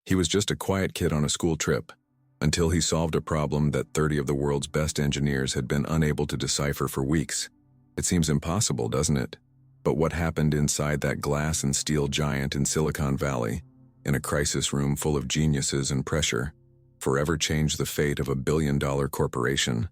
He was just a quiet kid on a school trip, until he solved a problem that 30 of the world's best engineers had been unable to decipher for weeks. It seems impossible, doesn't it? But what happened inside that glass and steel giant in Silicon Valley, in a crisis room full of geniuses and pressure, forever changed the fate of a billion-dollar corporation,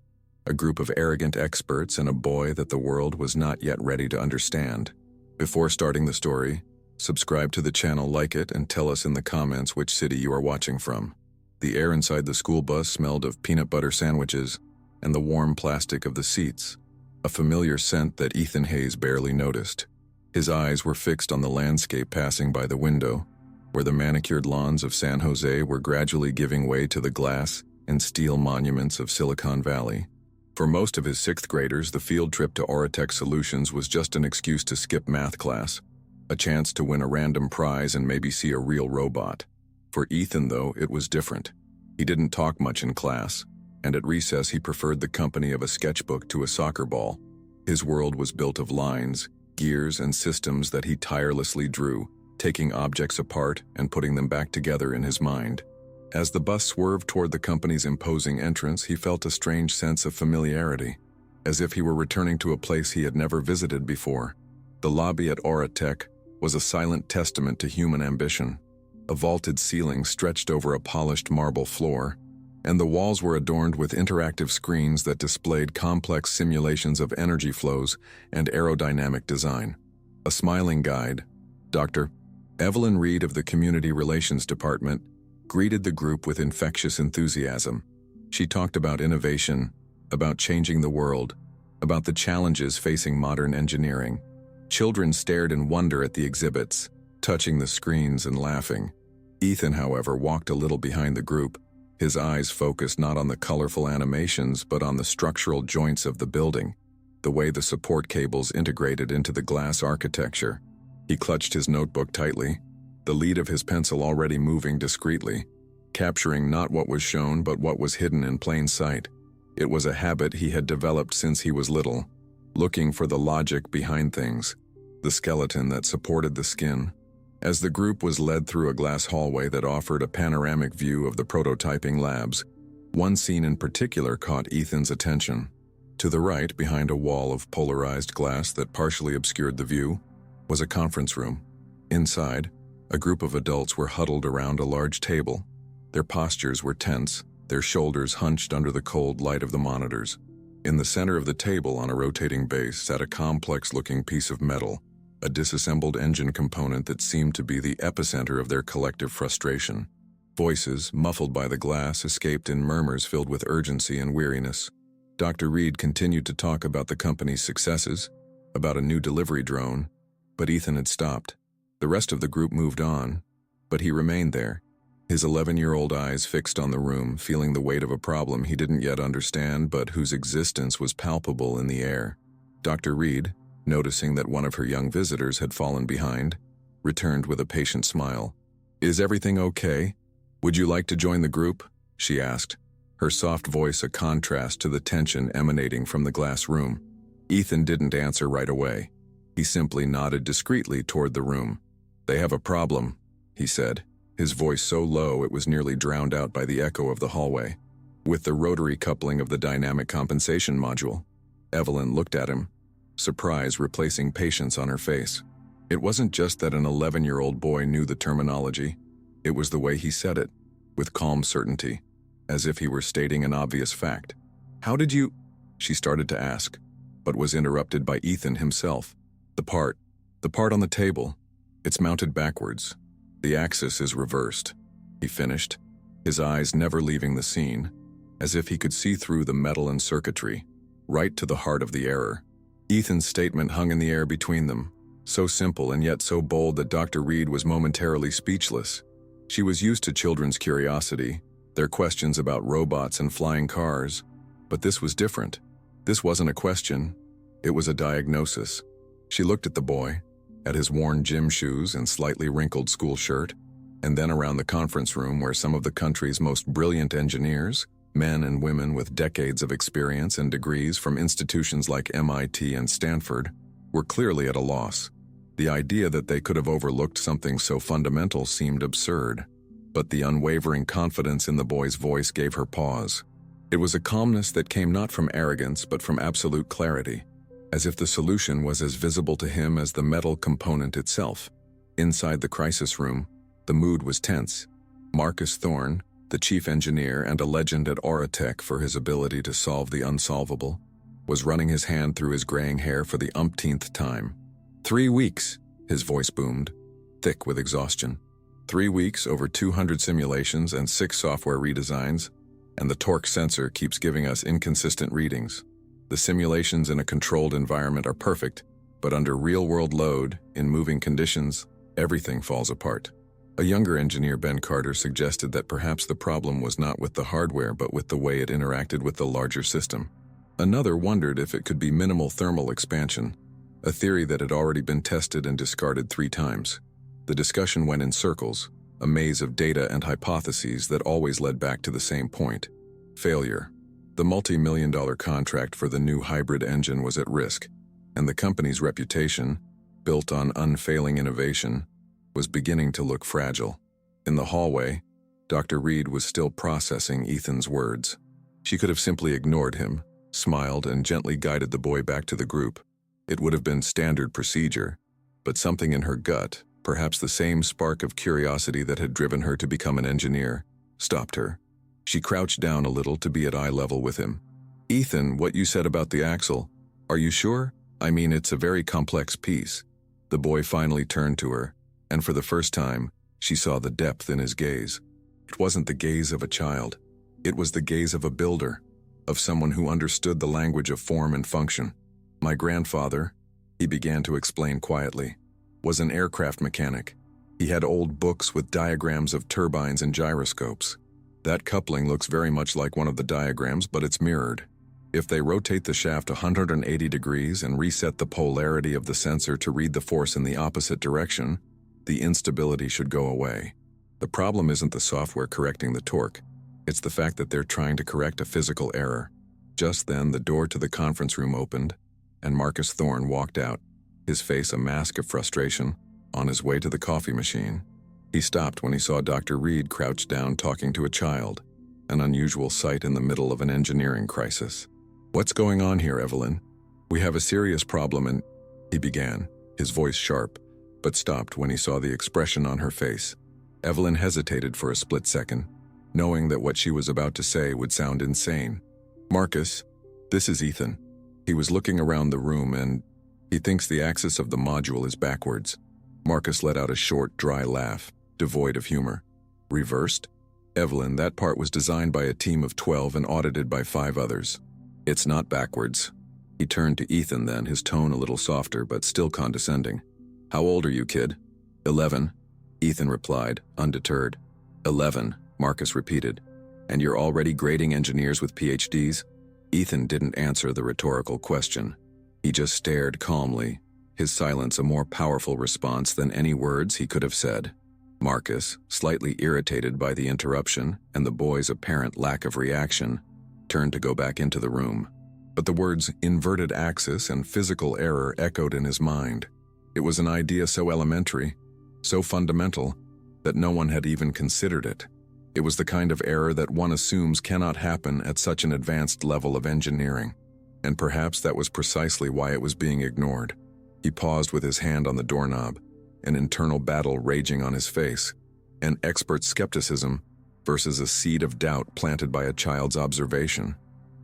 a group of arrogant experts and a boy that the world was not yet ready to understand. Before starting the story, subscribe to the channel, like it, and tell us in the comments which city you are watching from. The air inside the school bus smelled of peanut butter sandwiches and the warm plastic of the seats, a familiar scent that Ethan Hayes barely noticed. His eyes were fixed on the landscape passing by the window, where the manicured lawns of San Jose were gradually giving way to the glass and steel monuments of Silicon Valley. For most of his 6th graders, the field trip to Autistic Solutions was just an excuse to skip math class, a chance to win a random prize and maybe see a real robot. For Ethan, though, it was different. He didn't talk much in class, and at recess he preferred the company of a sketchbook to a soccer ball. His world was built of lines, gears, and systems that he tirelessly drew, taking objects apart and putting them back together in his mind. As the bus swerved toward the company's imposing entrance, he felt a strange sense of familiarity, as if he were returning to a place he had never visited before. The lobby at Autistic was a silent testament to human ambition. A vaulted ceiling stretched over a polished marble floor, and the walls were adorned with interactive screens that displayed complex simulations of energy flows and aerodynamic design. A smiling guide, Dr. Evelyn Reed of the Community Relations Department, greeted the group with infectious enthusiasm. She talked about innovation, about changing the world, about the challenges facing modern engineering. Children stared in wonder at the exhibits, touching the screens and laughing. Ethan, however, walked a little behind the group, his eyes focused not on the colorful animations but on the structural joints of the building, the way the support cables integrated into the glass architecture. He clutched his notebook tightly, the lead of his pencil already moving discreetly, capturing not what was shown but what was hidden in plain sight. It was a habit he had developed since he was little, looking for the logic behind things, the skeleton that supported the skin. As the group was led through a glass hallway that offered a panoramic view of the prototyping labs, one scene in particular caught Ethan's attention. To the right, behind a wall of polarized glass that partially obscured the view, was a conference room. Inside, a group of adults were huddled around a large table. Their postures were tense, their shoulders hunched under the cold light of the monitors. In the center of the table, on a rotating base, sat a complex-looking piece of metal, a disassembled engine component that seemed to be the epicenter of their collective frustration. Voices, muffled by the glass, escaped in murmurs filled with urgency and weariness. Dr. Reed continued to talk about the company's successes, about a new delivery drone, but Ethan had stopped. The rest of the group moved on, but he remained there, his 11-year-old eyes fixed on the room, feeling the weight of a problem he didn't yet understand but whose existence was palpable in the air. Dr. Reed, noticing that one of her young visitors had fallen behind, returned with a patient smile. "Is everything okay? Would you like to join the group?" she asked, her soft voice a contrast to the tension emanating from the glass room. Ethan didn't answer right away. He simply nodded discreetly toward the room. "They have a problem," he said, his voice so low it was nearly drowned out by the echo of the hallway. "With the rotary coupling of the dynamic compensation module." Evelyn looked at him, surprise replacing patience on her face. It wasn't just that an 11-year-old boy knew the terminology. It was the way he said it, with calm certainty, as if he were stating an obvious fact. "How did you—" she started to ask, but was interrupted by Ethan himself. The part on the table. It's mounted backwards. The axis is reversed," he finished, his eyes never leaving the scene, as if he could see through the metal and circuitry, right to the heart of the error. Ethan's statement hung in the air between them, so simple and yet so bold that Dr. Reed was momentarily speechless. She was used to children's curiosity, their questions about robots and flying cars, but this was different. This wasn't a question, it was a diagnosis. She looked at the boy, at his worn gym shoes and slightly wrinkled school shirt, and then around the conference room where some of the country's most brilliant engineers, men and women with decades of experience and degrees from institutions like MIT and Stanford, were clearly at a loss. The idea that they could have overlooked something so fundamental seemed absurd. but the unwavering confidence in the boy's voice gave her pause. It was a calmness that came not from arrogance but from absolute clarity, as if the solution was as visible to him as the metal component itself. Inside the crisis room, the mood was tense. Marcus Thorne, the chief engineer and a legend at Autistic for his ability to solve the unsolvable, was running his hand through his graying hair for the umpteenth time. 3 weeks, his voice boomed, thick with exhaustion. 3 weeks, over 200 simulations and 6 software redesigns, and the torque sensor keeps giving us inconsistent readings. The simulations in a controlled environment are perfect, but under real-world load, in moving conditions, everything falls apart. A younger engineer, Ben Carter, suggested that perhaps the problem was not with the hardware but with the way it interacted with the larger system. Another wondered if it could be minimal thermal expansion, a theory that had already been tested and discarded 3 times. The discussion went in circles, a maze of data and hypotheses that always led back to the same point: failure. The multi-million-dollar contract for the new hybrid engine was at risk, and the company's reputation, built on unfailing innovation, was beginning to look fragile. In the hallway, Dr. Reed was still processing Ethan's words. She could have simply ignored him, smiled, and gently guided the boy back to the group. It would have been standard procedure, but something in her gut, perhaps the same spark of curiosity that had driven her to become an engineer, stopped her. She crouched down a little to be at eye level with him. "Ethan, what you said about the axle, are you sure? I mean, it's a very complex piece." The boy finally turned to her, and for the first time, she saw the depth in his gaze. It wasn't the gaze of a child. It was the gaze of a builder, of someone who understood the language of form and function. "My grandfather," he began to explain quietly, "was an aircraft mechanic. He had old books with diagrams of turbines and gyroscopes. That coupling looks very much like one of the diagrams, but it's mirrored. If they rotate the shaft 180 degrees and reset the polarity of the sensor to read the force in the opposite direction, the instability should go away. The problem isn't the software correcting the torque. It's the fact that they're trying to correct a physical error." Just then, the door to the conference room opened, and Marcus Thorne walked out, his face a mask of frustration, on his way to the coffee machine. He stopped when he saw Dr. Reed crouched down talking to a child, an unusual sight in the middle of an engineering crisis. "What's going on here, Evelyn? We have a serious problem and—" he began, his voice sharp, but stopped when he saw the expression on her face. Evelyn hesitated for a split second, knowing that what she was about to say would sound insane. "Marcus, this is Ethan. He was looking around the room and he thinks the axis of the module is backwards." Marcus let out a short, dry laugh, devoid of humor. "Reversed? Evelyn, that part was designed by a team of 12 and audited by 5 others. It's not backwards." He turned to Ethan then, his tone a little softer but still condescending. "How old are you, kid?" 11, Ethan replied, undeterred. 11, Marcus repeated. "And you're already grading engineers with PhDs?" Ethan didn't answer the rhetorical question. He just stared calmly, his silence a more powerful response than any words he could have said. Marcus, slightly irritated by the interruption and the boy's apparent lack of reaction, turned to go back into the room. But the words inverted axis and physical error echoed in his mind. It was an idea so elementary, so fundamental, that no one had even considered it. It was the kind of error that one assumes cannot happen at such an advanced level of engineering, and perhaps that was precisely why it was being ignored. He paused with his hand on the doorknob, an internal battle raging on his face, an expert skepticism versus a seed of doubt planted by a child's observation.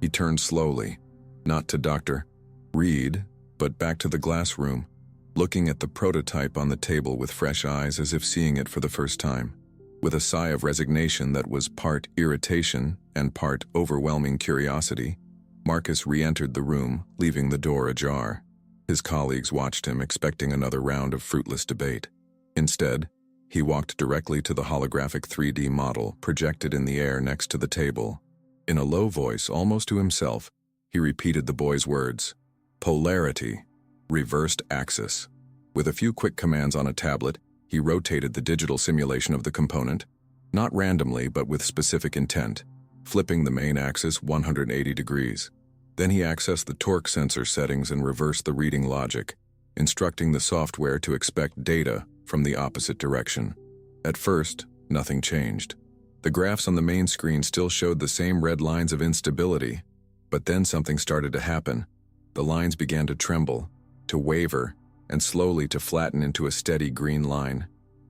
He turned slowly, not to Dr. Reed, but back to the glass room, looking at the prototype on the table with fresh eyes as if seeing it for the first time. With a sigh of resignation that was part irritation and part overwhelming curiosity, Marcus re-entered the room, leaving the door ajar. His colleagues watched him, expecting another round of fruitless debate. Instead, he walked directly to the holographic 3D model projected in the air next to the table. In a low voice, almost to himself, he repeated the boy's words: "Polarity, reversed axis." With a few quick commands on a tablet, he rotated the digital simulation of the component, not randomly but with specific intent, flipping the main axis 180 degrees. Then he accessed the torque sensor settings and reversed the reading logic, instructing the software to expect data from the opposite direction. At first, Nothing changed. The graphs on the main screen still showed the same red lines of instability, but then something started to happen. The lines began to tremble, to waver, and slowly to flatten into a steady green line.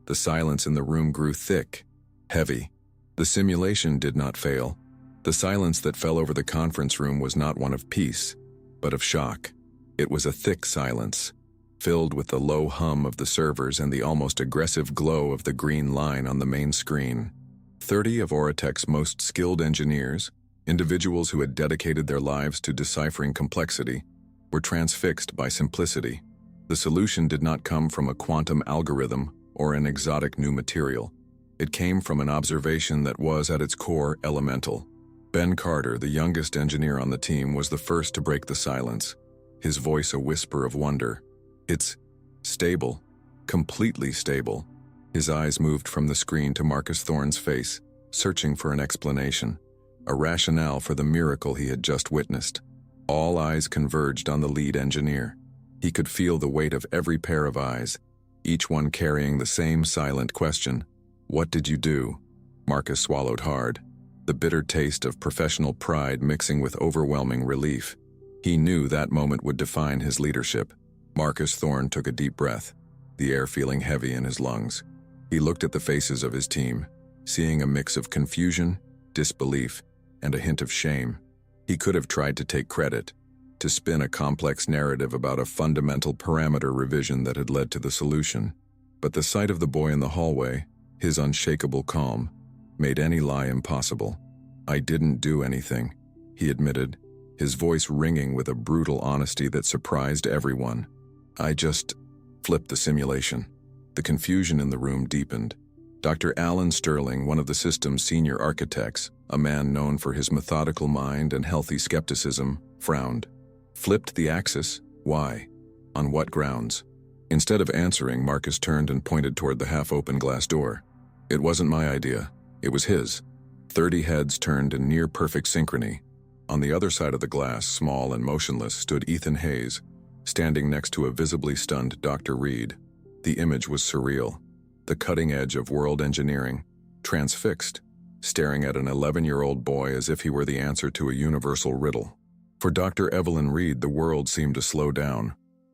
The silence in the room grew thick, heavy. The simulation did not fail. The silence that fell over the conference room was not one of peace, but of shock. It was a thick silence, filled with the low hum of the servers and the almost aggressive glow of the green line on the main screen. 30 of Autistic's most skilled engineers, individuals who had dedicated their lives to deciphering complexity, were transfixed by simplicity. The solution did not come from a quantum algorithm or an exotic new material. It came from an observation that was, at its core, elemental. Ben Carter, the youngest engineer on the team, was the first to break the silence, his voice a whisper of wonder. "It's stable, completely stable." His eyes moved from the screen to Marcus Thorne's face, searching for an explanation, a rationale for the miracle he had just witnessed. All eyes converged on the lead engineer. He could feel the weight of every pair of eyes, each one carrying the same silent question. "What did you do?" Marcus swallowed hard, the bitter taste of professional pride mixing with overwhelming relief. He knew that moment would define his leadership. Marcus Thorne took a deep breath, the air feeling heavy in his lungs. He looked at the faces of his team, seeing a mix of confusion, disbelief, and a hint of shame. He could have tried to take credit, to spin a complex narrative about a fundamental parameter revision that had led to the solution. But the sight of the boy in the hallway, his unshakable calm, made any lie impossible. "I didn't do anything," he admitted, his voice ringing with a brutal honesty that surprised everyone. "I just flipped the simulation." The confusion in the room deepened. Dr. Alan Sterling, one of the system's senior architects, a man known for his methodical mind and healthy skepticism, frowned. "Flipped the axis? Why? On what grounds?" Instead of answering, Marcus turned and pointed toward the half-open glass door. "It wasn't my idea. It was his." 30 heads turned in near-perfect synchrony. On the other side of the glass, small and motionless, stood Ethan Hayes, standing next to a visibly stunned Dr. Reed. The image was surreal, the cutting edge of world engineering, transfixed, staring at an 11-year-old boy as if he were the answer to a universal riddle. For Dr. Evelyn Reed, the world seemed to slow down.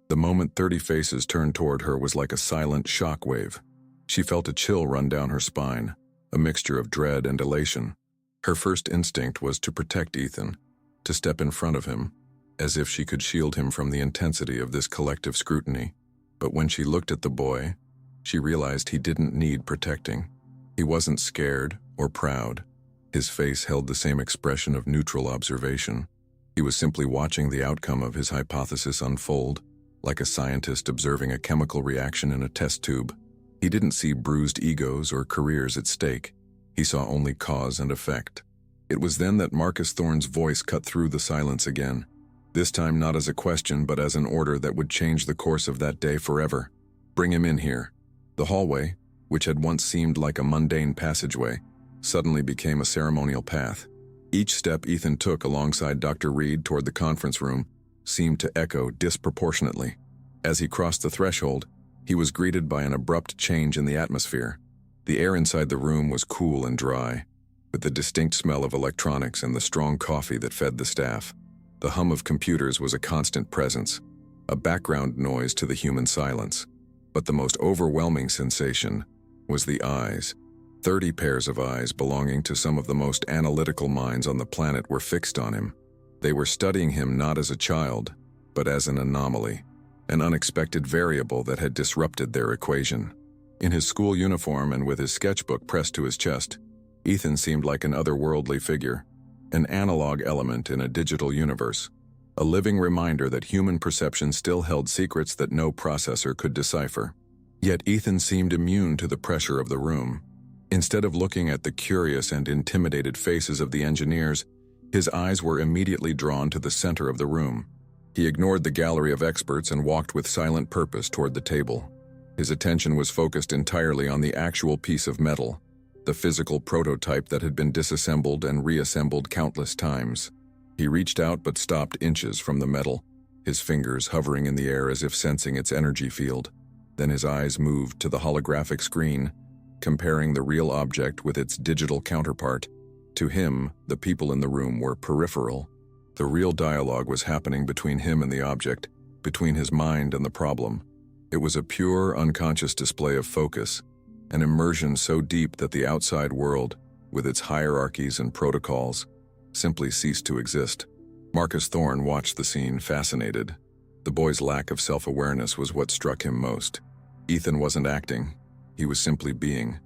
The moment 30 faces turned toward her was like a silent shock wave. She felt a chill run down her spine, a mixture of dread and elation. Her first instinct was to protect Ethan, to step in front of him, as if she could shield him from the intensity of this collective scrutiny. But when she looked at the boy, she realized he didn't need protecting. He wasn't scared or proud. His face held the same expression of neutral observation. He was simply watching the outcome of his hypothesis unfold, like a scientist observing a chemical reaction in a test tube. He didn't see bruised egos or careers at stake. He saw only cause and effect. It was then that Marcus Thorne's voice cut through the silence again, this time not as a question but as an order that would change the course of that day forever. "Bring him in here." The hallway, which had once seemed like a mundane passageway, suddenly became a ceremonial path. Each step Ethan took alongside Dr. Reed toward the conference room seemed to echo disproportionately. As he crossed the threshold, he was greeted by an abrupt change in the atmosphere. The air inside the room was cool and dry, with the distinct smell of electronics and the strong coffee that fed the staff. The hum of computers was a constant presence, a background noise to the human silence. But the most overwhelming sensation was the eyes. 30 pairs of eyes belonging to some of the most analytical minds on the planet were fixed on him. They were studying him not as a child, but as an anomaly, an unexpected variable that had disrupted their equation. In his school uniform and with his sketchbook pressed to his chest, Ethan seemed like an otherworldly figure, an analog element in a digital universe, a living reminder that human perception still held secrets that no processor could decipher. Yet Ethan seemed immune to the pressure of the room. Instead of looking at the curious and intimidated faces of the engineers, his eyes were immediately drawn to the center of the room. He ignored the gallery of experts and walked with silent purpose toward the table. His attention was focused entirely on the actual piece of metal, the physical prototype that had been disassembled and reassembled countless times. He reached out but stopped inches from the metal, his fingers hovering in the air as if sensing its energy field. Then his eyes moved to the holographic screen, comparing the real object with its digital counterpart. To him, the people in the room were peripheral. The real dialogue was happening between him and the object, between his mind and the problem. It was a pure, unconscious display of focus, an immersion so deep that the outside world, with its hierarchies and protocols, simply ceased to exist. Marcus Thorne watched the scene, fascinated. The boy's lack of self-awareness was what struck him most. Ethan wasn't acting. He was simply being.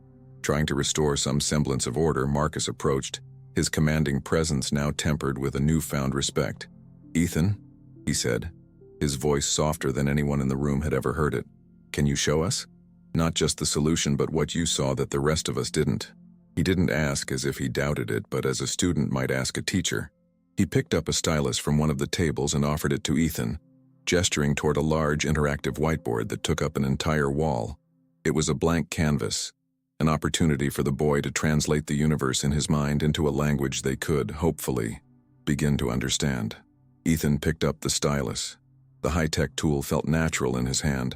Trying to restore some semblance of order, Marcus approached, his commanding presence now tempered with a newfound respect. "Ethan," he said, his voice softer than anyone in the room had ever heard it. "Can you show us? Not just the solution, but what you saw that the rest of us didn't." He didn't ask as if he doubted it, but as a student might ask a teacher. He picked up a stylus from one of the tables and offered it to Ethan, gesturing toward a large interactive whiteboard that took up an entire wall. It was a blank canvas, an opportunity for the boy to translate the universe in his mind into a language they could, hopefully, begin to understand. Ethan picked up the stylus. The high-tech tool felt natural in his hand,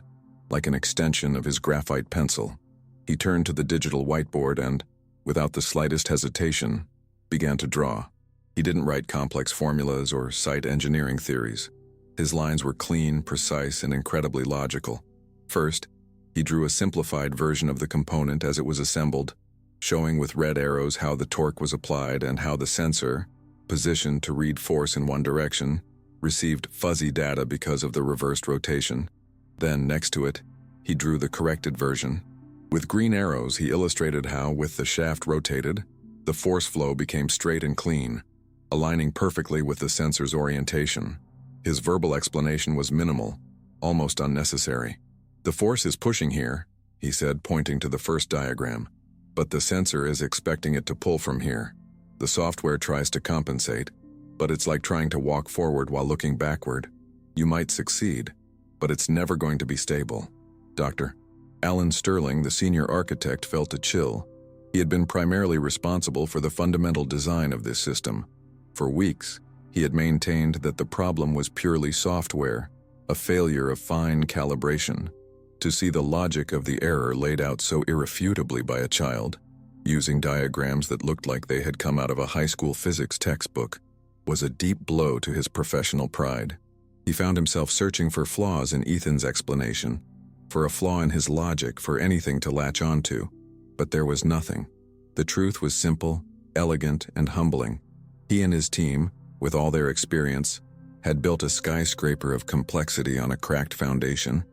like an extension of his graphite pencil. He turned to the digital whiteboard and, without the slightest hesitation, began to draw. He didn't write complex formulas or cite engineering theories. His lines were clean, precise, and incredibly logical. First, he drew a simplified version of the component as it was assembled, showing with red arrows how the torque was applied and how the sensor, positioned to read force in one direction, received fuzzy data because of the reversed rotation. Then, next to it, he drew the corrected version. With green arrows, he illustrated how, with the shaft rotated, the force flow became straight and clean, aligning perfectly with the sensor's orientation. His verbal explanation was minimal, almost unnecessary. "The force is pushing here," he said, pointing to the first diagram, "but the sensor is expecting it to pull from here. The software tries to compensate, but it's like trying to walk forward while looking backward. You might succeed, but it's never going to be stable." Dr. Alan Sterling, the senior architect, felt a chill. He had been primarily responsible for the fundamental design of this system. For weeks, he had maintained that the problem was purely software, a failure of fine calibration. To see the logic of the error laid out so irrefutably by a child, using diagrams that looked like they had come out of a high school physics textbook, was a deep blow to his professional pride. He found himself searching for flaws in Ethan's explanation, for a flaw in his logic, for anything to latch onto. But there was nothing. The truth was simple, elegant, and humbling. He and his team, with all their experience, had built a skyscraper of complexity on a cracked foundation,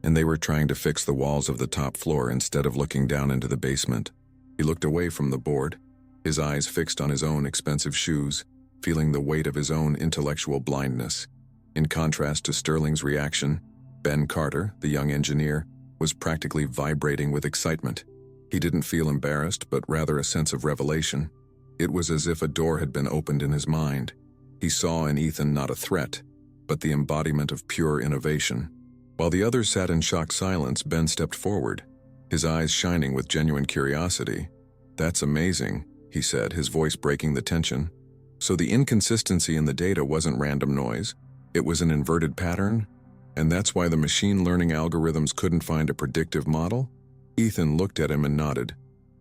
and they were trying to fix the walls of the top floor instead of looking down into the basement. He looked away from the board, his eyes fixed on his own expensive shoes, feeling the weight of his own intellectual blindness. In contrast to Sterling's reaction, Ben Carter, the young engineer, was practically vibrating with excitement. He didn't feel embarrassed, but rather a sense of revelation. It was as if a door had been opened in his mind. He saw in Ethan not a threat, but the embodiment of pure innovation. While the others sat in shocked silence, Ben stepped forward, his eyes shining with genuine curiosity. "That's amazing," he said, his voice breaking the tension. "So the inconsistency in the data wasn't random noise, it was an inverted pattern? And that's why the machine learning algorithms couldn't find a predictive model?" Ethan looked at him and nodded,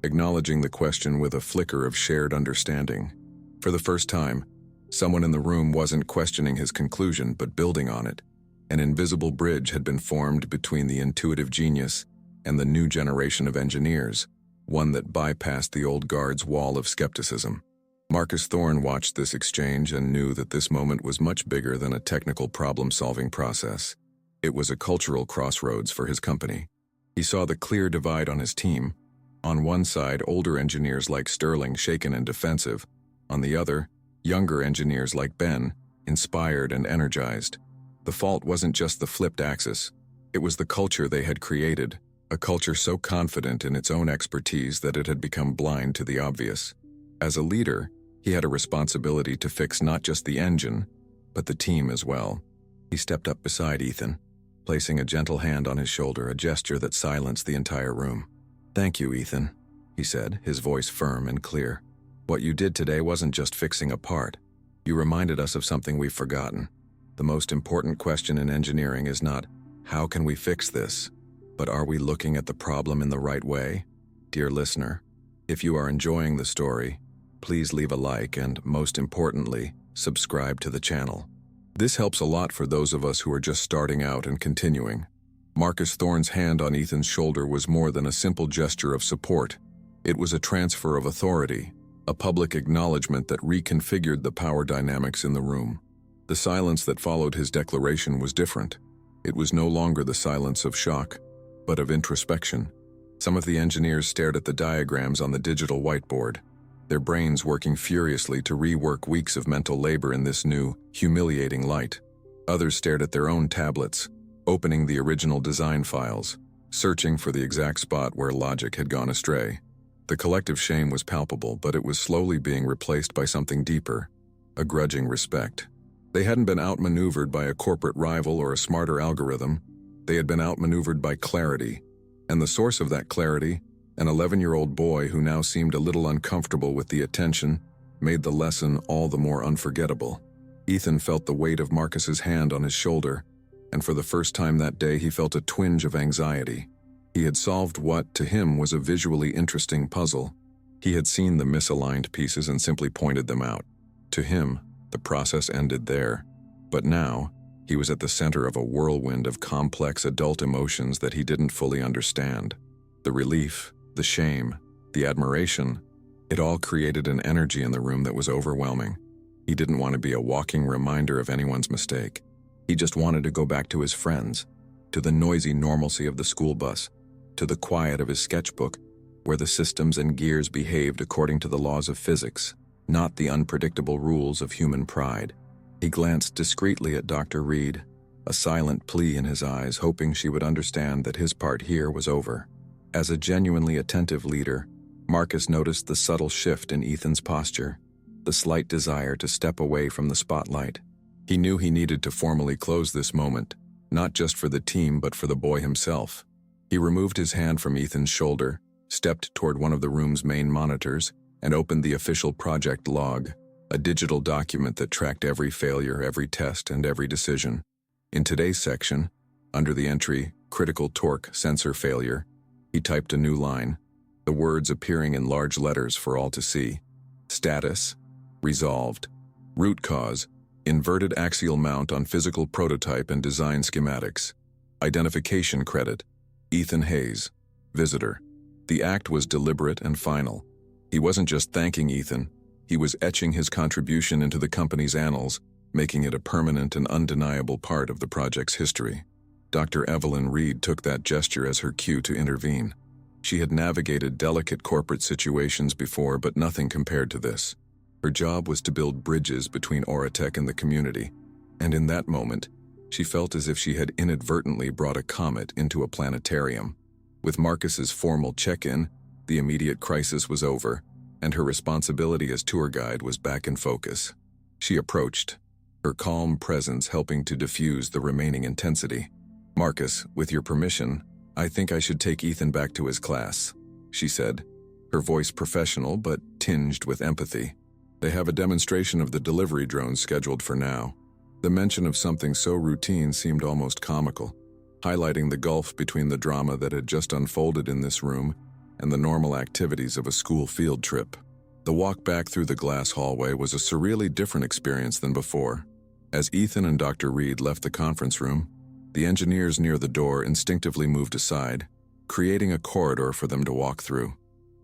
acknowledging the question with a flicker of shared understanding. For the first time, someone in the room wasn't questioning his conclusion but building on it. An invisible bridge had been formed between the intuitive genius and the new generation of engineers, one that bypassed the old guard's wall of skepticism. Marcus Thorne watched this exchange and knew that this moment was much bigger than a technical problem-solving process. It was a cultural crossroads for his company. He saw the clear divide on his team. On one side, older engineers like Sterling, shaken and defensive. On the other, younger engineers like Ben, inspired and energized. The fault wasn't just the flipped axis. It was the culture they had created, a culture so confident in its own expertise that it had become blind to the obvious. As a leader, he had a responsibility to fix not just the engine, but the team as well. He stepped up beside Ethan, placing a gentle hand on his shoulder, a gesture that silenced the entire room. "Thank you, Ethan," he said, his voice firm and clear. "What you did today wasn't just fixing a part. You reminded us of something we've forgotten. The most important question in engineering is not, how can we fix this? But are we looking at the problem in the right way? Dear listener, if you are enjoying the story, please leave a like and, most importantly, subscribe to the channel. This helps a lot for those of us who are just starting out and continuing. Marcus Thorne's hand on Ethan's shoulder was more than a simple gesture of support. It was a transfer of authority, a public acknowledgement that reconfigured the power dynamics in the room. The silence that followed his declaration was different. It was no longer the silence of shock, but of introspection. Some of the engineers stared at the diagrams on the digital whiteboard, their brains working furiously to rework weeks of mental labor in this new, humiliating light. Others stared at their own tablets, opening the original design files, searching for the exact spot where logic had gone astray. The collective shame was palpable, but it was slowly being replaced by something deeper, a grudging respect. They hadn't been outmaneuvered by a corporate rival or a smarter algorithm. They had been outmaneuvered by clarity. And the source of that clarity, an 11-year-old boy who now seemed a little uncomfortable with the attention, made the lesson all the more unforgettable. Ethan felt the weight of Marcus's hand on his shoulder, and for the first time that day he felt a twinge of anxiety. He had solved what, to him, was a visually interesting puzzle. He had seen the misaligned pieces and simply pointed them out. To him, the process ended there. But now, he was at the center of a whirlwind of complex adult emotions that he didn't fully understand. The relief, the shame, the admiration, it all created an energy in the room that was overwhelming. He didn't want to be a walking reminder of anyone's mistake. He just wanted to go back to his friends, to the noisy normalcy of the school bus, to the quiet of his sketchbook, where the systems and gears behaved according to the laws of physics, not the unpredictable rules of human pride. He glanced discreetly at Dr. Reed, a silent plea in his eyes, hoping she would understand that his part here was over. As a genuinely attentive leader, Marcus noticed the subtle shift in Ethan's posture, the slight desire to step away from the spotlight. He knew he needed to formally close this moment, not just for the team but for the boy himself. He removed his hand from Ethan's shoulder, stepped toward one of the room's main monitors, and opened the official project log, a digital document that tracked every failure, every test, and every decision. In today's section, under the entry, Critical Torque Sensor Failure, he typed a new line, the words appearing in large letters for all to see. Status, resolved. Root cause, inverted axial mount on physical prototype and design schematics. Identification credit, Ethan Hayes, visitor. The act was deliberate and final. He wasn't just thanking Ethan, he was etching his contribution into the company's annals, making it a permanent and undeniable part of the project's history. Dr. Evelyn Reed took that gesture as her cue to intervene. She had navigated delicate corporate situations before, but nothing compared to this. Her job was to build bridges between Autistic and the community, and in that moment, she felt as if she had inadvertently brought a comet into a planetarium. With Marcus's formal check-in, the immediate crisis was over, and her responsibility as tour guide was back in focus. She approached, her calm presence helping to diffuse the remaining intensity. "Marcus, with your permission, I think I should take Ethan back to his class," she said, her voice professional but tinged with empathy. "They have a demonstration of the delivery drones scheduled for now." The mention of something so routine seemed almost comical, highlighting the gulf between the drama that had just unfolded in this room and the normal activities of a school field trip. The walk back through the glass hallway was a surreally different experience than before. As Ethan and Dr. Reed left the conference room, the engineers near the door instinctively moved aside, creating a corridor for them to walk through.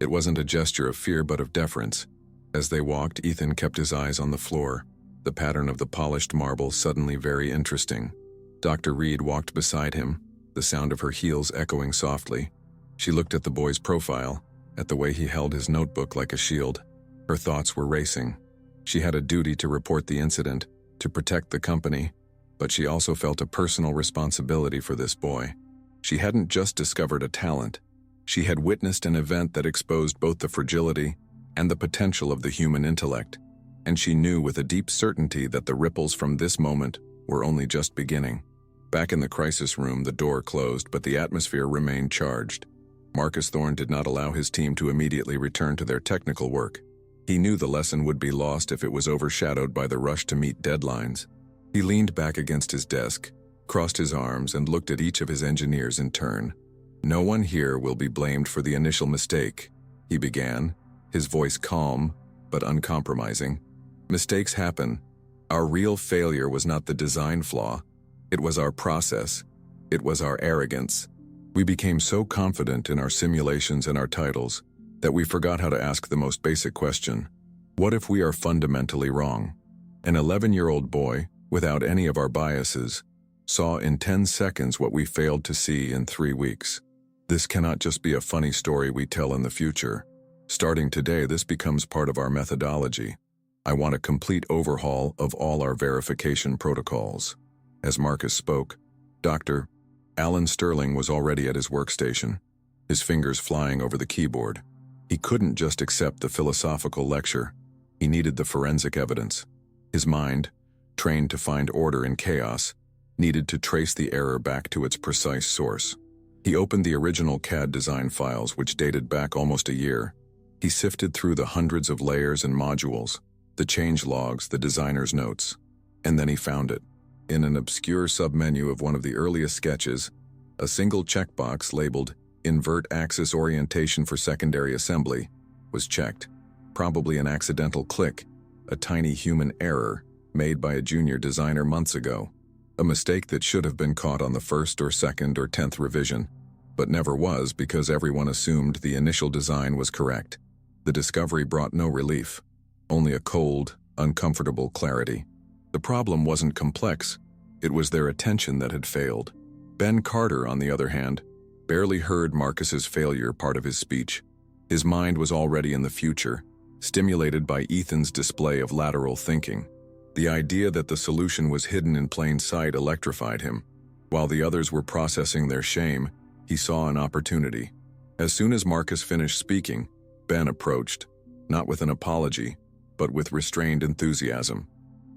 It wasn't a gesture of fear but of deference. As they walked, Ethan kept his eyes on the floor, the pattern of the polished marble suddenly very interesting. Dr. Reed walked beside him, the sound of her heels echoing softly. She looked at the boy's profile, at the way he held his notebook like a shield. Her thoughts were racing. She had a duty to report the incident, to protect the company, but she also felt a personal responsibility for this boy. She hadn't just discovered a talent. She had witnessed an event that exposed both the fragility and the potential of the human intellect, and she knew with a deep certainty that the ripples from this moment were only just beginning. Back in the crisis room, the door closed, but the atmosphere remained charged. Marcus Thorne did not allow his team to immediately return to their technical work. He knew the lesson would be lost if it was overshadowed by the rush to meet deadlines. He leaned back against his desk, crossed his arms, and looked at each of his engineers in turn. "No one here will be blamed for the initial mistake," he began, his voice calm but uncompromising. "Mistakes happen. Our real failure was not the design flaw. It was our process. It was our arrogance. We became so confident in our simulations and our titles that we forgot how to ask the most basic question. What if we are fundamentally wrong?" An 11-year-old boy, without any of our biases, saw in 10 seconds what we failed to see in 3 weeks. This cannot just be a funny story we tell in the future. Starting today, this becomes part of our methodology. I want a complete overhaul of all our verification protocols. As Marcus spoke, Dr. Alan Sterling was already at his workstation, his fingers flying over the keyboard. He couldn't just accept the philosophical lecture. He needed the forensic evidence. His mind, trained to find order in chaos, needed to trace the error back to its precise source. He opened the original CAD design files, which dated back almost a year. He sifted through the hundreds of layers and modules, the change logs, the designer's notes. And then he found it. In an obscure submenu of one of the earliest sketches, a single checkbox labeled "Invert Axis Orientation for Secondary Assembly" was checked. Probably an accidental click, a tiny human error made by a junior designer months ago. A mistake that should have been caught on the first or second or 10th revision, but never was because everyone assumed the initial design was correct. The discovery brought no relief, only a cold, uncomfortable clarity. The problem wasn't complex, it was their attention that had failed. Ben Carter, on the other hand, barely heard Marcus's failure part of his speech. His mind was already in the future, stimulated by Ethan's display of lateral thinking. The idea that the solution was hidden in plain sight electrified him. While the others were processing their shame, he saw an opportunity. As soon as Marcus finished speaking, Ben approached, not with an apology, but with restrained enthusiasm.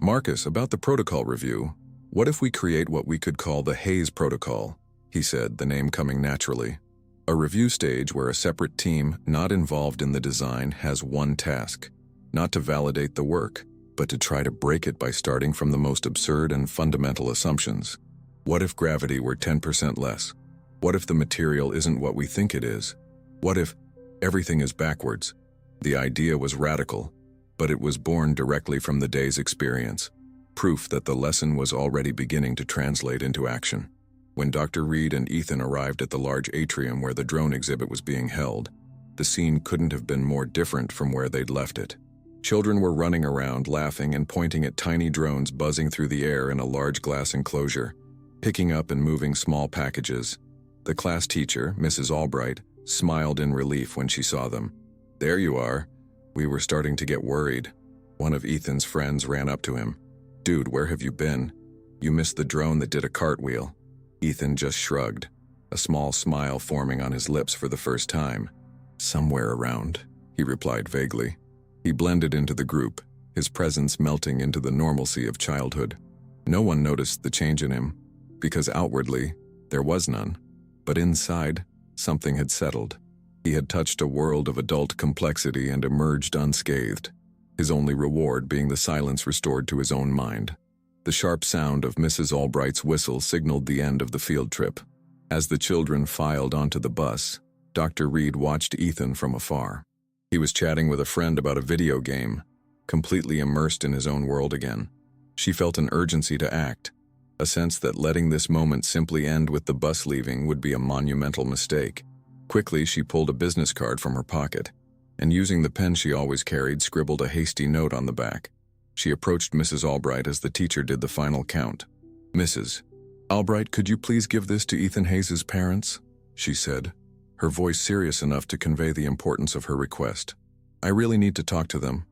"Marcus, about the protocol review, what if we create what we could call the Hayes Protocol?" he said, the name coming naturally. "A review stage where a separate team not involved in the design has one task, not to validate the work, but to try to break it by starting from the most absurd and fundamental assumptions. What if gravity were 10% less? What if the material isn't what we think it is? What if everything is backwards?" The idea was radical, but it was born directly from the day's experience, proof that the lesson was already beginning to translate into action. When Dr. Reed and Ethan arrived at the large atrium where the drone exhibit was being held, the scene couldn't have been more different from where they'd left it. Children were running around, laughing and pointing at tiny drones buzzing through the air in a large glass enclosure, picking up and moving small packages. The class teacher, Mrs. Albright, smiled in relief when she saw them. "There you are. We were starting to get worried." One of Ethan's friends ran up to him. "Dude, where have you been? You missed the drone that did a cartwheel." Ethan just shrugged, a small smile forming on his lips for the first time. "Somewhere around," he replied vaguely. He blended into the group, his presence melting into the normalcy of childhood. No one noticed the change in him, because outwardly, there was none. But inside, something had settled. He had touched a world of adult complexity and emerged unscathed, his only reward being the silence restored to his own mind. The sharp sound of Mrs. Albright's whistle signaled the end of the field trip. As the children filed onto the bus, Dr. Reed watched Ethan from afar. He was chatting with a friend about a video game, completely immersed in his own world again. She felt an urgency to act, a sense that letting this moment simply end with the bus leaving would be a monumental mistake. Quickly, she pulled a business card from her pocket, and using the pen she always carried, scribbled a hasty note on the back. She approached Mrs. Albright as the teacher did the final count. "Mrs. Albright, could you please give this to Ethan Hayes' parents?" she said, her voice serious enough to convey the importance of her request. "I really need to talk to them.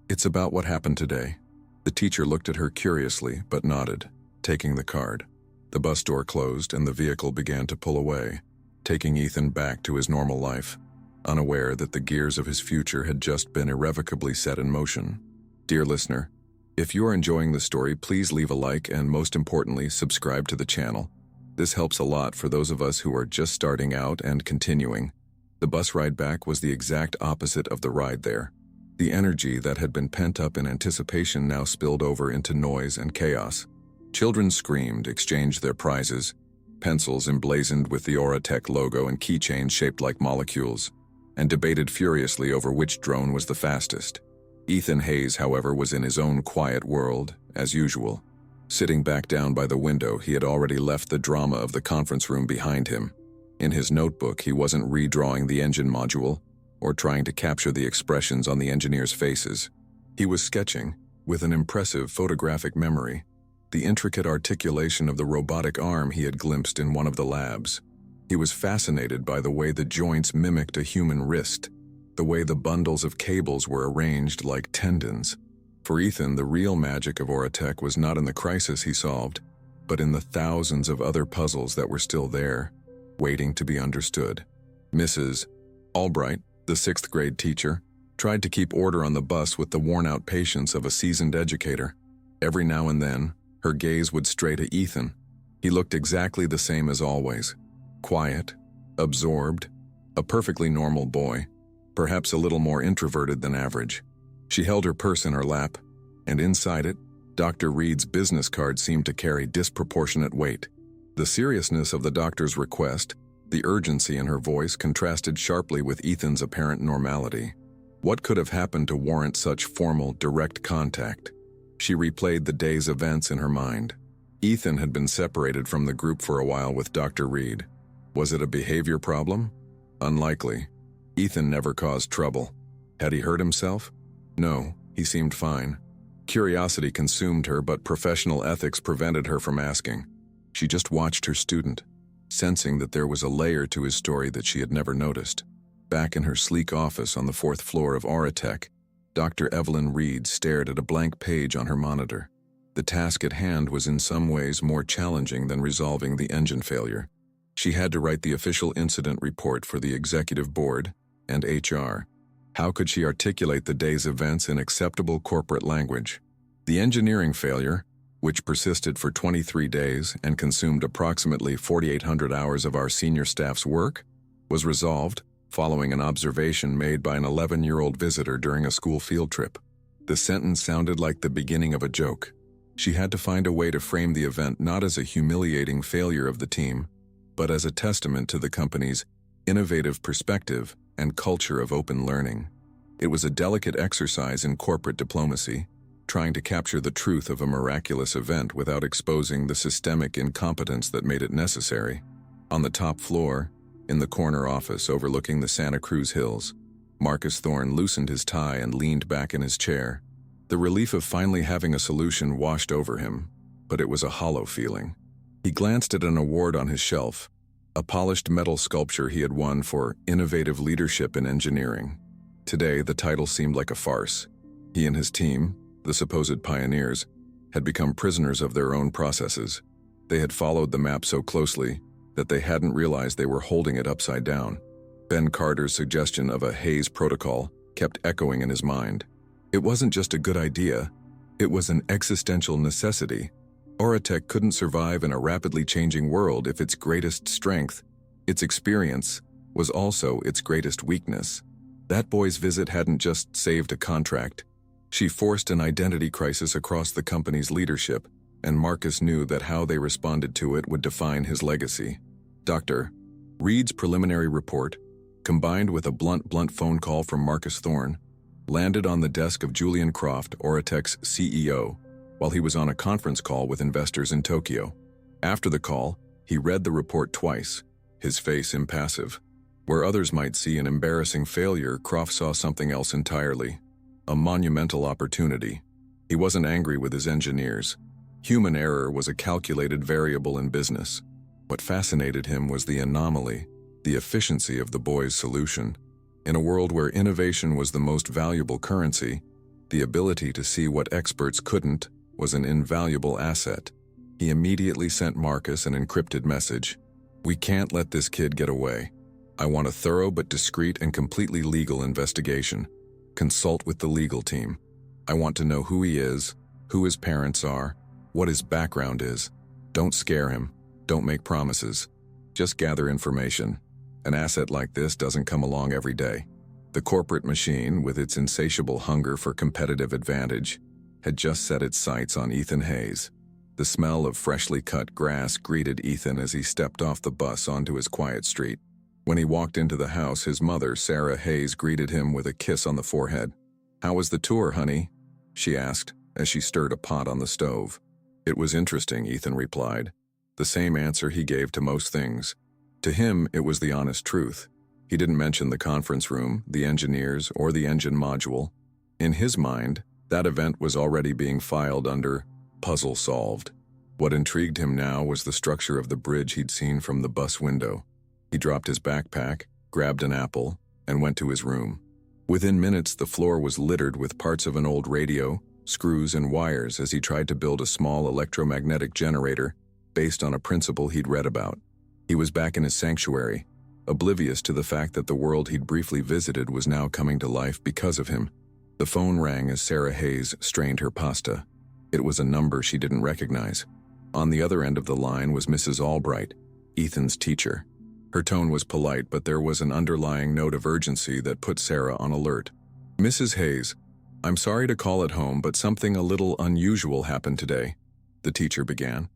It's about what happened today." The teacher looked at her curiously, but nodded, taking the card. The bus door closed and the vehicle began to pull away, taking Ethan back to his normal life, unaware that the gears of his future had just been irrevocably set in motion. Dear listener, if you are enjoying the story, please leave a like and, most importantly, subscribe to the channel. This helps a lot for those of us who are just starting out and continuing. The bus ride back was the exact opposite of the ride there. The energy that had been pent up in anticipation now spilled over into noise and chaos. Children screamed, exchanged their prizes, pencils emblazoned with the Autistic logo and keychains shaped like molecules, and debated furiously over which drone was the fastest. Ethan Hayes, however, was in his own quiet world, as usual. Sitting back down by the window, he had already left the drama of the conference room behind him. In his notebook, he wasn't redrawing the engine module or trying to capture the expressions on the engineers' faces. He was sketching, with an impressive photographic memory, the intricate articulation of the robotic arm he had glimpsed in one of the labs. He was fascinated by the way the joints mimicked a human wrist, the way the bundles of cables were arranged like tendons. For Ethan, the real magic of Autistic was not in the crisis he solved, but in the thousands of other puzzles that were still there, waiting to be understood. Mrs. Albright, the 6th grade teacher, tried to keep order on the bus with the worn-out patience of a seasoned educator. Every now and then, her gaze would stray to Ethan. He looked exactly the same as always. Quiet, absorbed, a perfectly normal boy, perhaps a little more introverted than average. She held her purse in her lap, and inside it, Dr. Reed's business card seemed to carry disproportionate weight. The seriousness of the doctor's request, the urgency in her voice contrasted sharply with Ethan's apparent normality. What could have happened to warrant such formal, direct contact? She replayed the day's events in her mind. Ethan had been separated from the group for a while with Dr. Reed. Was it a behavior problem? Unlikely. Ethan never caused trouble. Had he hurt himself? No, he seemed fine. Curiosity consumed her, but professional ethics prevented her from asking. She just watched her student, sensing that there was a layer to his story that she had never noticed. Back in her sleek office on the 4th floor of Autistic, Dr. Evelyn Reed stared at a blank page on her monitor. The task at hand was in some ways more challenging than resolving the engine failure. She had to write the official incident report for the executive board and HR. How could she articulate the day's events in acceptable corporate language? The engineering failure, which persisted for 23 days and consumed approximately 4,800 hours of our senior staff's work, was resolved following an observation made by an 11-year-old visitor during a school field trip. The sentence sounded like the beginning of a joke. She had to find a way to frame the event not as a humiliating failure of the team, but as a testament to the company's innovative perspective and culture of open learning. It was a delicate exercise in corporate diplomacy, trying to capture the truth of a miraculous event without exposing the systemic incompetence that made it necessary. On the top floor, in the corner office overlooking the Santa Cruz Hills, Marcus Thorne loosened his tie and leaned back in his chair. The relief of finally having a solution washed over him, but it was a hollow feeling. He glanced at an award on his shelf, a polished metal sculpture he had won for innovative leadership in engineering. Today, the title seemed like a farce. He and his team, the supposed pioneers, had become prisoners of their own processes. They had followed the map so closely that they hadn't realized they were holding it upside down. Ben Carter's suggestion of a Hayes protocol kept echoing in his mind. It wasn't just a good idea, it was an existential necessity. Autistic couldn't survive in a rapidly changing world if its greatest strength, its experience, was also its greatest weakness. That boy's visit hadn't just saved a contract. She forced an identity crisis across the company's leadership, and Marcus knew that how they responded to it would define his legacy. Dr. Reed's preliminary report, combined with a blunt phone call from Marcus Thorne, landed on the desk of Julian Croft, Autistic's CEO, while he was on a conference call with investors in Tokyo. After the call, he read the report twice, his face impassive. Where others might see an embarrassing failure, Croft saw something else entirely, a monumental opportunity. He wasn't angry with his engineers. Human error was a calculated variable in business. What fascinated him was the anomaly, the efficiency of the boy's solution. In a world where innovation was the most valuable currency, the ability to see what experts couldn't was an invaluable asset. He immediately sent Marcus an encrypted message. "We can't let this kid get away. I want a thorough but discreet and completely legal investigation. Consult with the legal team. I want to know who he is, who his parents are, what his background is. Don't scare him. Don't make promises. Just gather information. An asset like this doesn't come along every day." The corporate machine, with its insatiable hunger for competitive advantage, had just set its sights on Ethan Hayes. The smell of freshly cut grass greeted Ethan as he stepped off the bus onto his quiet street. When he walked into the house, his mother, Sarah Hayes, greeted him with a kiss on the forehead. "How was the tour, honey?" she asked as she stirred a pot on the stove. "It was interesting," Ethan replied. The same answer he gave to most things. To him, it was the honest truth. He didn't mention the conference room, the engineers, or the engine module. In his mind, that event was already being filed under puzzle solved. What intrigued him now was the structure of the bridge he'd seen from the bus window. He dropped his backpack, grabbed an apple, and went to his room. Within minutes, the floor was littered with parts of an old radio, screws, and wires as he tried to build a small electromagnetic generator based on a principle he'd read about. He was back in his sanctuary, oblivious to the fact that the world he'd briefly visited was now coming to life because of him. The phone rang as Sarah Hayes strained her pasta. It was a number she didn't recognize. On the other end of the line was Mrs. Albright, Ethan's teacher. Her tone was polite, but there was an underlying note of urgency that put Sarah on alert. "Mrs. Hayes, I'm sorry to call at home, but something a little unusual happened today," the teacher began.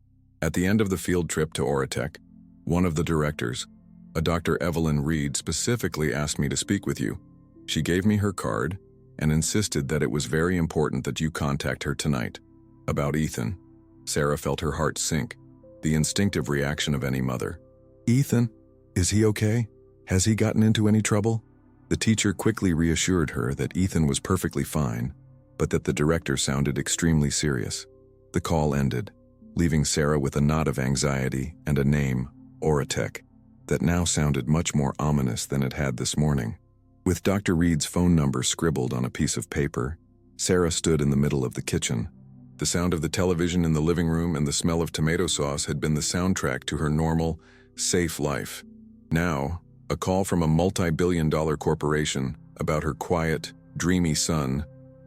"At the end of the field trip to Autistic, one of the directors, a Dr. Evelyn Reed, specifically asked me to speak with you. She gave me her card and insisted that it was very important that you contact her tonight. About Ethan." Sarah felt her heart sink, the instinctive reaction of any mother. "Ethan? Is he okay? Has he gotten into any trouble?" The teacher quickly reassured her that Ethan was perfectly fine, but that the director sounded extremely serious. The call ended, leaving Sarah with a knot of anxiety and a name, Autistic, that now sounded much more ominous than it had this morning. With Dr. Reed's phone number scribbled on a piece of paper, Sarah stood in the middle of the kitchen. The sound of the television in the living room and the smell of tomato sauce had been the soundtrack to her normal, safe life. Now, a call from a multi-billion-dollar corporation about her quiet, dreamy son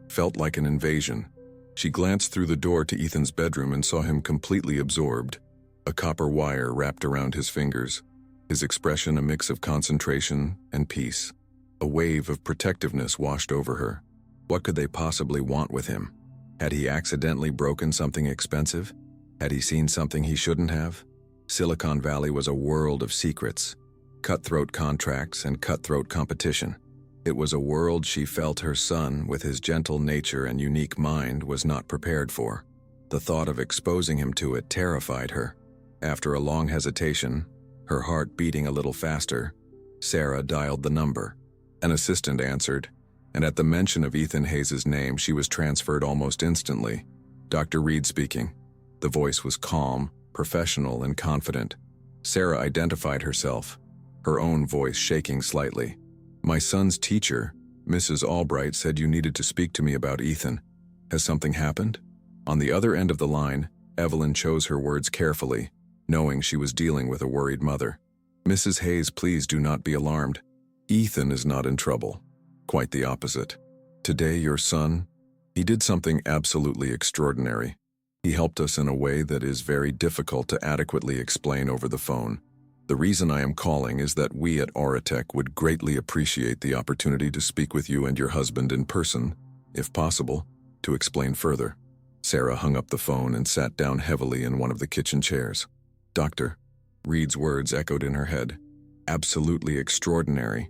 felt like an invasion. She glanced through the door to Ethan's bedroom and saw him completely absorbed, a copper wire wrapped around his fingers, his expression a mix of concentration and peace. A wave of protectiveness washed over her. What could they possibly want with him? Had he accidentally broken something expensive? Had he seen something he shouldn't have? Silicon Valley was a world of secrets, cutthroat contracts and cutthroat competition. It was a world she felt her son, with his gentle nature and unique mind, was not prepared for. The thought of exposing him to it terrified her. After a long hesitation, her heart beating a little faster, Sarah dialed the number. An assistant answered, and at the mention of Ethan Hayes' name, she was transferred almost instantly. "Dr. Reed speaking." The voice was calm, professional, and confident. Sarah identified herself, her own voice shaking slightly. "My son's teacher, Mrs. Albright, said you needed to speak to me about Ethan. Has something happened?" On the other end of the line, Evelyn chose her words carefully, knowing she was dealing with a worried mother. "Mrs. Hayes, please do not be alarmed. Ethan is not in trouble. Quite the opposite. Today, your son, he did something absolutely extraordinary. He helped us in a way that is very difficult to adequately explain over the phone. The reason I am calling is that we at Autistic would greatly appreciate the opportunity to speak with you and your husband in person, if possible, to explain further." Sarah hung up the phone and sat down heavily in one of the kitchen chairs. "Doctor," Reed's words echoed in her head. "Absolutely extraordinary.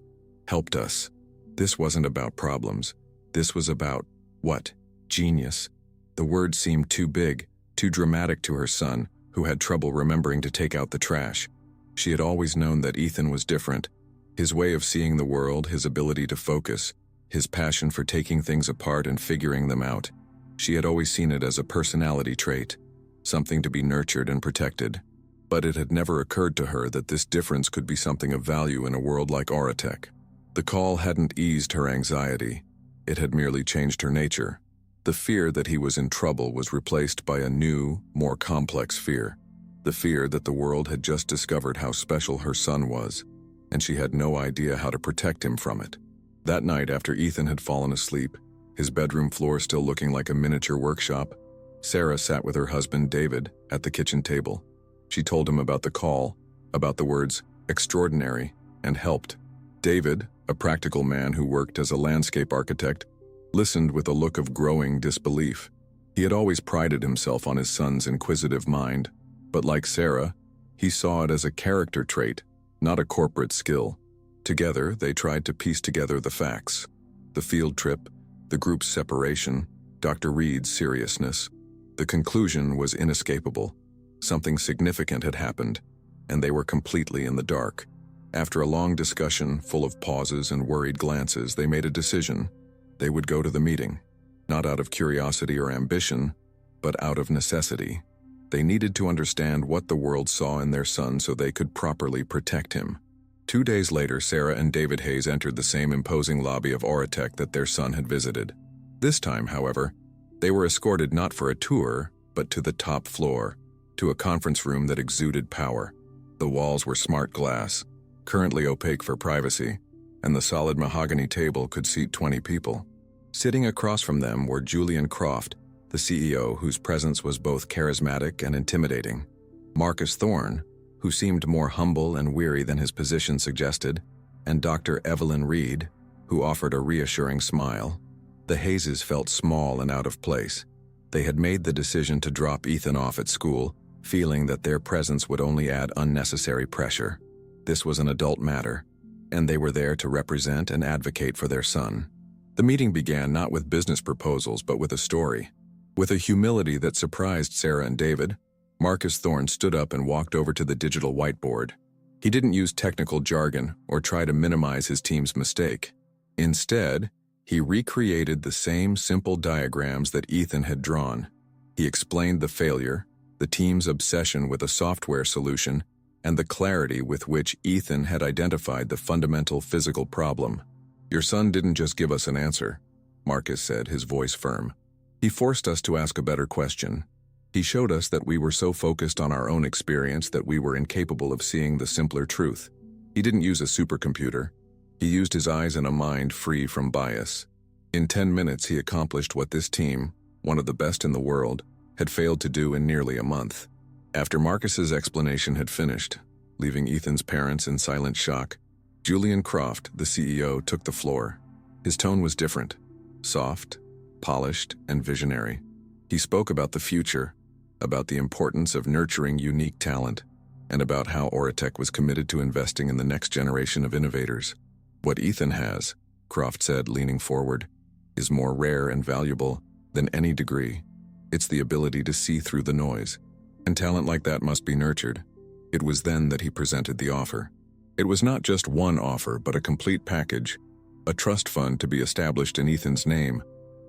Helped us. This wasn't about problems. This was about, what? Genius." The word seemed too big, too dramatic to her son, who had trouble remembering to take out the trash. She had always known that Ethan was different. His way of seeing the world, his ability to focus, his passion for taking things apart and figuring them out. She had always seen it as a personality trait, something to be nurtured and protected. But it had never occurred to her that this difference could be something of value in a world like Autistic. The call hadn't eased her anxiety. It had merely changed her nature. The fear that he was in trouble was replaced by a new, more complex fear. The fear that the world had just discovered how special her son was, and she had no idea how to protect him from it. That night, after Ethan had fallen asleep, his bedroom floor still looking like a miniature workshop, Sarah sat with her husband, David, at the kitchen table. She told him about the call, about the words extraordinary and helped. David, a practical man who worked as a landscape architect, listened with a look of growing disbelief. He had always prided himself on his son's inquisitive mind, but like Sarah, he saw it as a character trait, not a corporate skill. Together, they tried to piece together the facts. The field trip, the group's separation, Dr. Reed's seriousness. The conclusion was inescapable. Something significant had happened, and they were completely in the dark. After a long discussion, full of pauses and worried glances, they made a decision. They would go to the meeting, not out of curiosity or ambition, but out of necessity. They needed to understand what the world saw in their son so they could properly protect him. 2 days later, Sarah and David Hayes entered the same imposing lobby of Autistic that their son had visited. This time, however, they were escorted not for a tour, but to the top floor, to a conference room that exuded power. The walls were smart glass, currently opaque for privacy, and the solid mahogany table could seat 20 people. Sitting across from them were Julian Croft, the CEO, whose presence was both charismatic and intimidating; Marcus Thorne, who seemed more humble and weary than his position suggested; and Dr. Evelyn Reed, who offered a reassuring smile. The Hayeses felt small and out of place. They had made the decision to drop Ethan off at school, feeling that their presence would only add unnecessary pressure. This was an adult matter, and they were there to represent and advocate for their son. The meeting began not with business proposals, but with a story. With a humility that surprised Sarah and David, Marcus Thorne stood up and walked over to the digital whiteboard. He didn't use technical jargon or try to minimize his team's mistake. Instead, he recreated the same simple diagrams that Ethan had drawn. He explained the failure, the team's obsession with a software solution, and the clarity with which Ethan had identified the fundamental physical problem. "Your son didn't just give us an answer," Marcus said, his voice firm. "He forced us to ask a better question. He showed us that we were so focused on our own experience that we were incapable of seeing the simpler truth. He didn't use a supercomputer. He used his eyes and a mind free from bias. In 10 minutes, he accomplished what this team, one of the best in the world, had failed to do in nearly a month." After Marcus's explanation had finished, leaving Ethan's parents in silent shock, Julian Croft, the CEO, took the floor. His tone was different, soft, polished, and visionary. He spoke about the future, about the importance of nurturing unique talent, and about how Autistic was committed to investing in the next generation of innovators. "What Ethan has," Croft said, leaning forward, "is more rare and valuable than any degree. It's the ability to see through the noise. And talent like that must be nurtured." It was then that he presented the offer. It was not just one offer, but a complete package. A trust fund to be established in Ethan's name,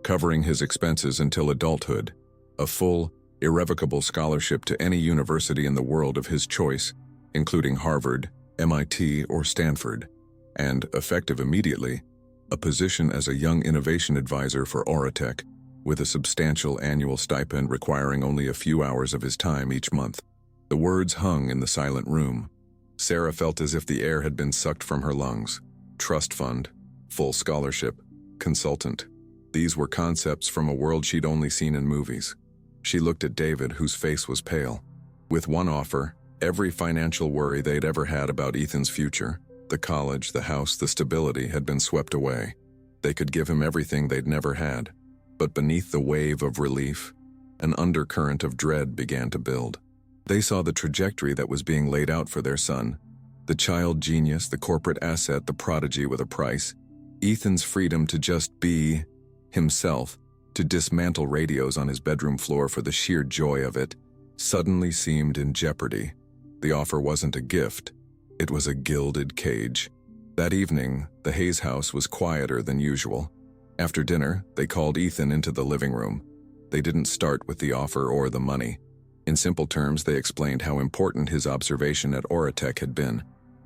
covering his expenses until adulthood. A full, irrevocable scholarship to any university in the world of his choice, including Harvard, MIT, or Stanford. And, effective immediately, a position as a young innovation advisor for Autistic, with a substantial annual stipend requiring only a few hours of his time each month. The words hung in the silent room. Sarah felt as if the air had been sucked from her lungs. Trust fund, full scholarship, consultant. These were concepts from a world she'd only seen in movies. She looked at David, whose face was pale. With one offer, every financial worry they'd ever had about Ethan's future, the college, the house, the stability, had been swept away. They could give him everything they'd never had. But beneath the wave of relief, an undercurrent of dread began to build. They saw the trajectory that was being laid out for their son. The child genius, the corporate asset, the prodigy with a price. Ethan's freedom to just be himself, to dismantle radios on his bedroom floor for the sheer joy of it, suddenly seemed in jeopardy. The offer wasn't a gift. It was a gilded cage. That evening, the Hayes house was quieter than usual. After dinner, they called Ethan into the living room. They didn't start with the offer or the money. In simple terms, they explained how important his observation at Autistic had been,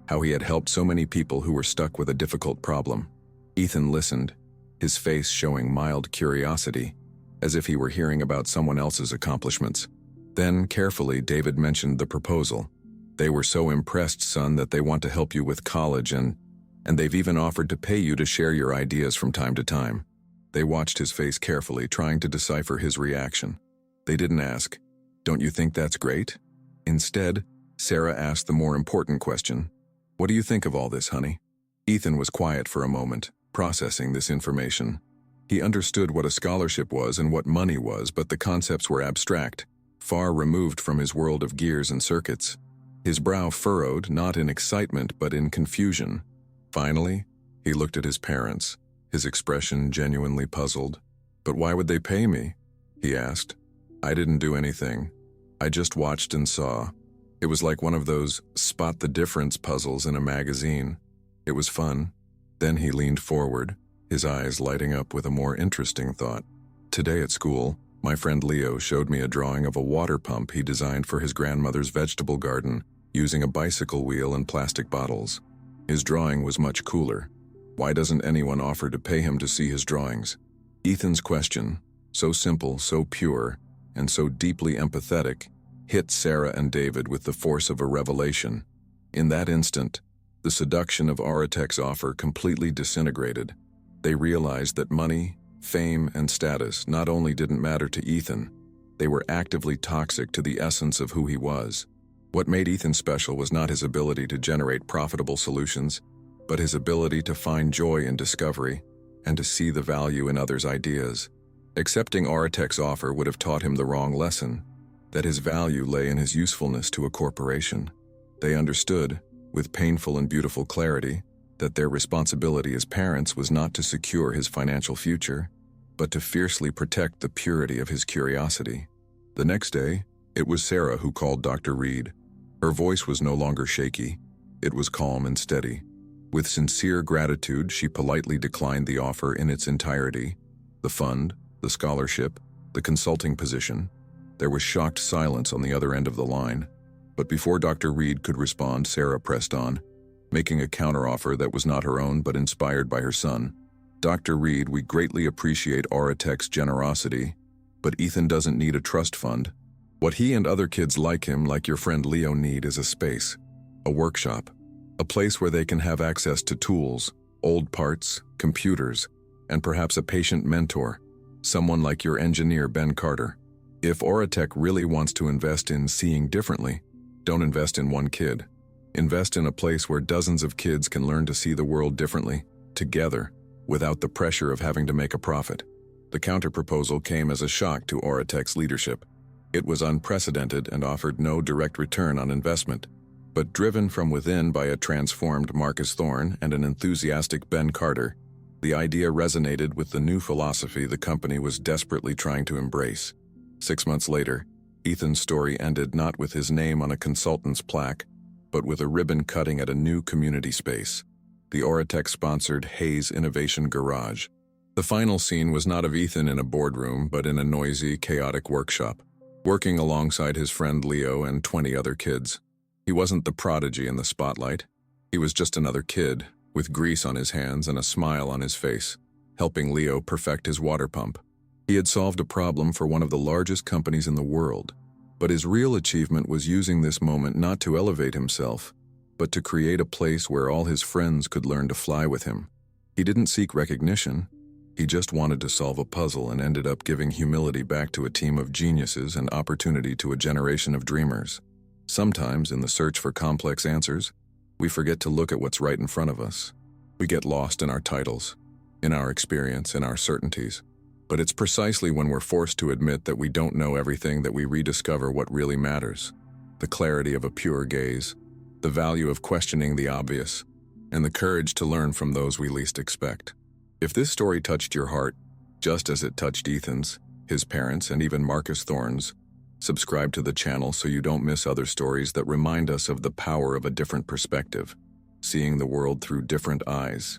how he had helped so many people who were stuck with a difficult problem. Ethan listened, his face showing mild curiosity, as if he were hearing about someone else's accomplishments. Then, carefully, David mentioned the proposal. "They were so impressed, son, that they want to help you with college and they've even offered to pay you to share your ideas from time to time." They watched his face carefully, trying to decipher his reaction. They didn't ask, "Don't you think that's great?" Instead, Sarah asked the more important question, "What do you think of all this, honey?" Ethan was quiet for a moment, processing this information. He understood what a scholarship was and what money was, but the concepts were abstract, far removed from his world of gears and circuits. His brow furrowed, not in excitement but in confusion. Finally, he looked at his parents, his expression genuinely puzzled. "But why would they pay me?" he asked. "I didn't do anything. I just watched and saw." It was like one of those spot the difference puzzles in a magazine. It was fun. Then he leaned forward, his eyes lighting up with a more interesting thought. "Today at school, my friend Leo showed me a drawing of a water pump he designed for his grandmother's vegetable garden using a bicycle wheel and plastic bottles. His drawing was much cooler. Why doesn't anyone offer to pay him to see his drawings?" Ethan's question, so simple, so pure, and so deeply empathetic, hit Sarah and David with the force of a revelation. In that instant, the seduction of Autistic's offer completely disintegrated. They realized that money, fame, and status not only didn't matter to Ethan, they were actively toxic to the essence of who he was. What made Ethan special was not his ability to generate profitable solutions, but his ability to find joy in discovery and to see the value in others' ideas. Accepting Autistic's offer would have taught him the wrong lesson, that his value lay in his usefulness to a corporation. They understood, with painful and beautiful clarity, that their responsibility as parents was not to secure his financial future, but to fiercely protect the purity of his curiosity. The next day, it was Sarah who called Dr. Reed. Her voice was no longer shaky, it was calm and steady. With sincere gratitude, she politely declined the offer in its entirety. The fund, the scholarship, the consulting position. There was shocked silence on the other end of the line. But before Dr. Reed could respond, Sarah pressed on, making a counteroffer that was not her own but inspired by her son. "Dr. Reed, we greatly appreciate Autistic's generosity, but Ethan doesn't need a trust fund. What he and other kids like him, like your friend Leo, need is a space, a workshop, a place where they can have access to tools, old parts, computers, and perhaps a patient mentor, someone like your engineer Ben Carter. If Autistic really wants to invest in seeing differently, don't invest in one kid. Invest in a place where dozens of kids can learn to see the world differently, together, without the pressure of having to make a profit." The counterproposal came as a shock to Autistic's leadership. It was unprecedented and offered no direct return on investment. But driven from within by a transformed Marcus Thorne and an enthusiastic Ben Carter, the idea resonated with the new philosophy the company was desperately trying to embrace. 6 months later, Ethan's story ended not with his name on a consultant's plaque, but with a ribbon cutting at a new community space, the Autistic-sponsored Hayes Innovation Garage. The final scene was not of Ethan in a boardroom, but in a noisy, chaotic workshop, working alongside his friend Leo and 20 other kids. He wasn't the prodigy in the spotlight. He was just another kid, with grease on his hands and a smile on his face, helping Leo perfect his water pump. He had solved a problem for one of the largest companies in the world, but his real achievement was using this moment not to elevate himself, but to create a place where all his friends could learn to fly with him. He didn't seek recognition. He just wanted to solve a puzzle and ended up giving humility back to a team of geniuses and opportunity to a generation of dreamers. Sometimes, in the search for complex answers, we forget to look at what's right in front of us. We get lost in our titles, in our experience, in our certainties. But it's precisely when we're forced to admit that we don't know everything that we rediscover what really matters. The clarity of a pure gaze, the value of questioning the obvious, and the courage to learn from those we least expect. If this story touched your heart, just as it touched Ethan's, his parents, and even Marcus Thorne's, subscribe to the channel so you don't miss other stories that remind us of the power of a different perspective, seeing the world through different eyes.